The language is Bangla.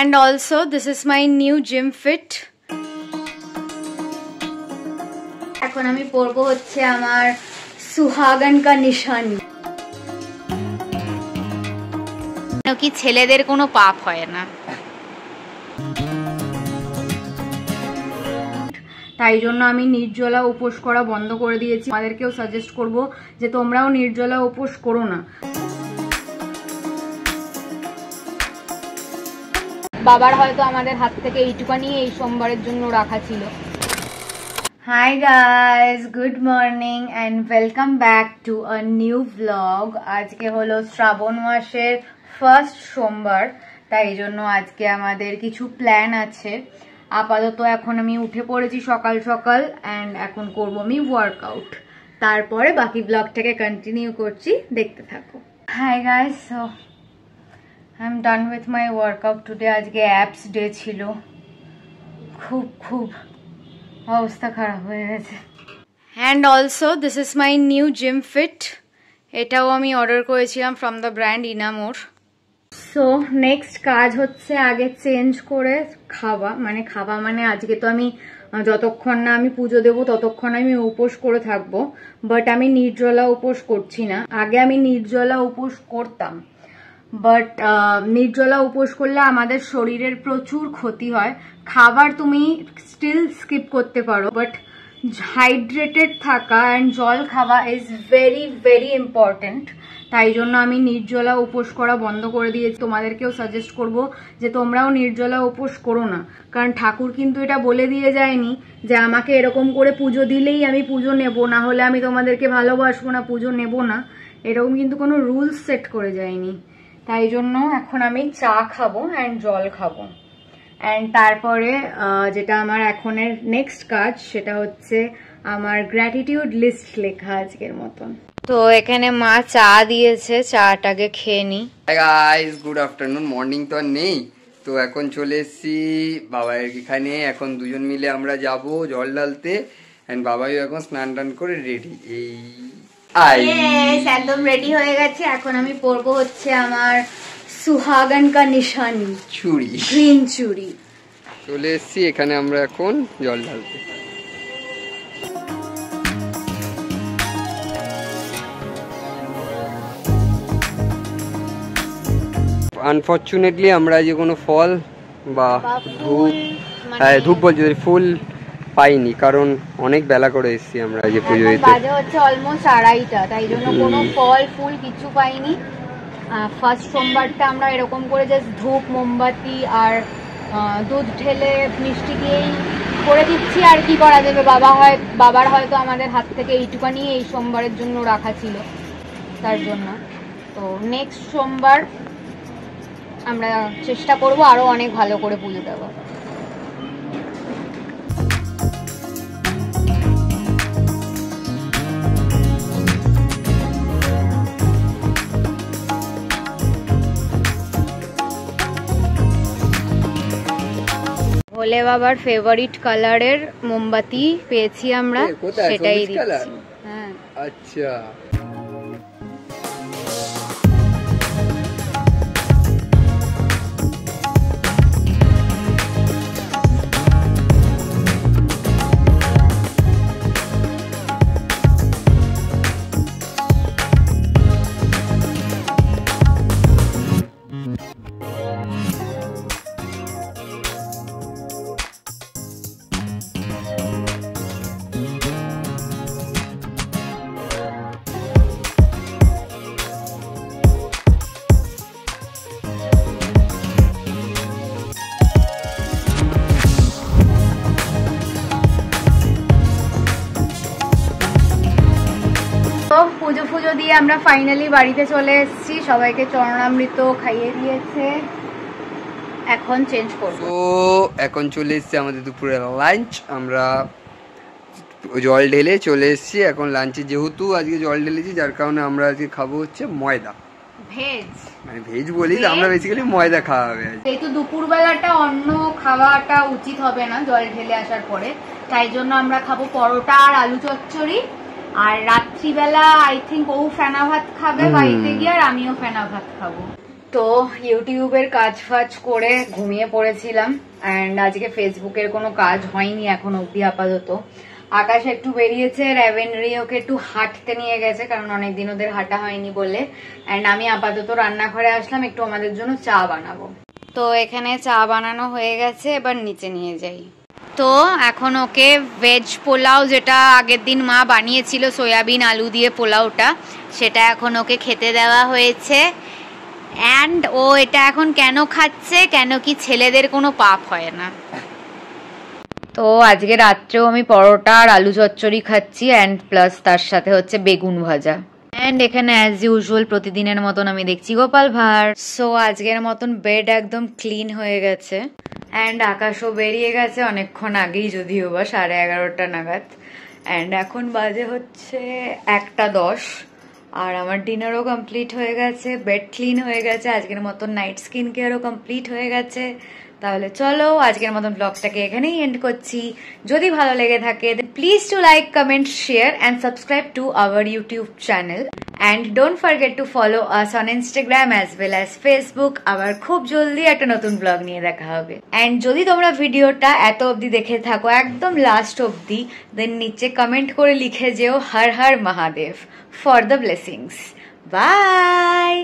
And also this is my new gym fit. এখন আমি পরবো হচ্ছে আমার সুহাগন কা নিশানি। কি ছেলেদের কোনো পাপ হয় না, তাই জন্য আমি নির্জলা উপোস করা বন্ধ করে দিয়েছি। আমাদেরকেও সাজেস্ট করব যে তোমরাও নির্জলা উপোস করো না। বাবার হয়তো আমাদের হাত থেকে এইটুকানি এই সোমবারের জন্য রাখা ছিল। Hi guys, good morning and welcome back to a new blog. আজকে হলো শ্রাবণ মাসের ফার্স্ট সোমবার, তাই জন্য আজকে আমাদের কিছু প্ল্যান আছে। আপাতত এখন আমি উঠে পড়েছি সকাল সকাল অ্যান্ড এখন করবো আমি ওয়ার্কআউট, তারপরে বাকি ব্লগটাকে কন্টিনিউ করছি, দেখতে থাকো। Hi guys, so I am done with my workout today. আজকে অ্যাপস ডে ছিল, খুব অবস্থা খারাপ হয়ে গেছে। And also this is my new gym fit, এটাও আমি অর্ডার করেছিলাম from the brand Enamor. So next কাজ হচ্ছে আগে চেঞ্জ করে খাওয়া মানে আজকে তো আমি যতক্ষণ না আমি পুজো দেবো ততক্ষণ আমি উপোস করে থাকবো, বাট আমি নির্জলা উপোস করছি না। আগে আমি নির্জলা উপোস করতাম, বাট নির্জলা উপোস করলে আমাদের শরীরের প্রচুর ক্ষতি হয়। খাবার তুমি স্টিল স্কিপ করতে পারো, বাট হাইড্রেটেড থাকা অ্যান্ড জল খাওয়া ইজ ভেরি ভেরি ইম্পর্টেন্ট। তাই জন্য আমি নির্জলা উপোস করা বন্ধ করে দিয়েছি। তোমাদেরকেও সাজেস্ট করব যে তোমরাও নির্জলা উপোস করো না, কারণ ঠাকুর কিন্তু এটা বলে দিয়ে যায়নি যে আমাকে এরকম করে পুজো দিলেই আমি পুজো নেব, না হলে আমি তোমাদেরকে ভালোবাসবো না, পুজো নেব না, এরকম কিন্তু কোনো রুলস সেট করে যায়নি। তাই জন্য এখন আমি চা খাবো অ্যান্ড জল খাবো। অ্যান্ড তারপরে যেটা আমার এখনের নেক্সট কাজ সেটা হচ্ছে আমার গ্র্যাটিটিউড লিস্ট লেখা আজকের মতন। তো এখানে মা চা দিয়েছে, চাটাকে খেয়ে নি। Hi guys, good afternoon. Morning তো আর নেই, তো এখন চলে এসেছি বাবার এখানে। এখন দুজন মিলে আমরা যাব জল ঢালতে, এন্ড বাবাইও এখন স্নান টান করে রেডি। একদম রেডি হয়ে গেছে। এখন আমি পরবো হচ্ছে আমার সুহাগন কা নিশানি চুড়ি, গ্রিন চুড়ি। চলে এসেছি এখানে আমরা এখন জল ঢালতে। আনফর্চুনেটলি আমরা যে কোনো ফল বা ধূপ বলছি ফুল পাইনি, কারণ অনেক বেলা করে এসেছি আমরা যে পুজো দিতে। বাজে হচ্ছে অলমোস্ট 2:30টা, তাই জন্য কোনো ফল ফুল কিছু পাইনি। ফার্স্ট সোমবারটা আমরা এরকম করে জাস্ট ধূপ, মোমবাতি আর দুধ ঢেলে মিষ্টি দিয়েই করে দিচ্ছি। আর কি করা যাবে, বাবার হয়তো আমাদের হাত থেকে এইটুকানি এই সোমবারের জন্য রাখা ছিল, তার জন্য। তো নেক্সট সোমবার আমরা চেষ্টা করব আরো অনেক ভালো করে পুজো দেওয়া। ভোলে বাবার ফেভারিট কালারের মোমবাতি পেয়েছি আমরা, সেটাই দিচ্ছি। হ্যাঁ, আচ্ছা। পুজো দিয়ে আমরা ফাইনালি বাড়িতে চলে এসেছি। সবাইকে চরণামৃত খাইয়ে দিয়েছে, এখন চেঞ্জ করব। তো এখন চলে এসেছি আমাদের দুপুরের লাঞ্চ। আমরা জল ঢেলে চলে এসেছি এখন লাঞ্চে। যেহেতু আজকে জল ঢেলেছি, যার কারণে আমরা আজকে খাবো হচ্ছে ময়দা, ভেজ। মানে ভেজ বলি, আমরা বেসিক্যালি ময়দা খাওয়া হবে। যেহেতু দুপুরবেলাটা অন্য খাওয়াটা উচিত হবে না জল ঢেলে আসার পরে, তাই জন্য আমরা খাবো পরোটা আর আলু চচ্চড়ি। আর রাত্রিবেলা আই থিঙ্ক ও ফেনা ভাত খাবে বাড়িতে গিয়ে, আর আমিও ফেনা ভাত খাবো। তো ইউটিউবের কাজ ফাজ করে ঘুমিয়ে পড়েছিলাম অ্যান্ড আজকে ফেসবুকের কোনো কাজ হয়নি এখন অবধি আপাতত। আকাশ একটু বেরিয়েছে, রেভেনরি ওকে একটু হাঁটতে নিয়ে গেছে কারণ অনেকদিন ওদের হাঁটা হয়নি বলে। অ্যান্ড আমি আপাতত রান্নাঘরে আসলাম একটু আমাদের জন্য চা বানাবো। তো এখানে চা বানানো হয়ে গেছে, এবার নিচে নিয়ে যাই। তো এখন ওকে ভেজ পোলাও, যেটা আগের দিন মা বানিয়েছিল সয়াবিন আলু দিয়ে পোলাওটা, সেটা এখন ওকে খেতে দেওয়া হয়েছে। অ্যান্ড ও এটা এখন কেন খাচ্ছে, কেন কি ছেলেদের কোনো পাপ হয় না। তো আজকে রাত্রেও আমি পরোটা আর আলু চচ্চড়ি খাচ্ছি অ্যান্ড প্লাস তার সাথে হচ্ছে বেগুন ভাজা। অ্যান্ড এখানে অ্যাজ ইউজুয়াল প্রতিদিনের মতন আমি দেখছি গোপাল ভাঁড়। সো আজকের মতন বেড একদম ক্লিন হয়ে গেছে অ্যান্ড আকাশও বেরিয়ে গেছে অনেকক্ষণ আগেই, যদিও বা 11:30 নাগাদ। অ্যান্ড এখন বাজে হচ্ছে 1:10 আর আমার ডিনারও কমপ্লিট হয়ে গেছে, বেড ক্লিন হয়ে গেছে, আজকের মতন নাইট স্কিন কেয়ারও কমপ্লিট হয়ে গেছে। তাহলে চলো আজকের মতন ব্লগটাকে এখানেই এন্ড করছি। যদি ভালো লেগে থাকে please to like, comment, share and subscribe to our YouTube channel and don't forget to follow us on Instagram as well as Facebook. আবার খুব জলদি একটা নতুন ব্লগ নিয়ে দেখা হবে। অ্যান্ড যদি তোমরা ভিডিওটা এত অবধি দেখে থাকো একদম লাস্ট অবধি, দেন নিচে কমেন্ট করে লিখে যেও হর হর Mahadev for the blessings. By.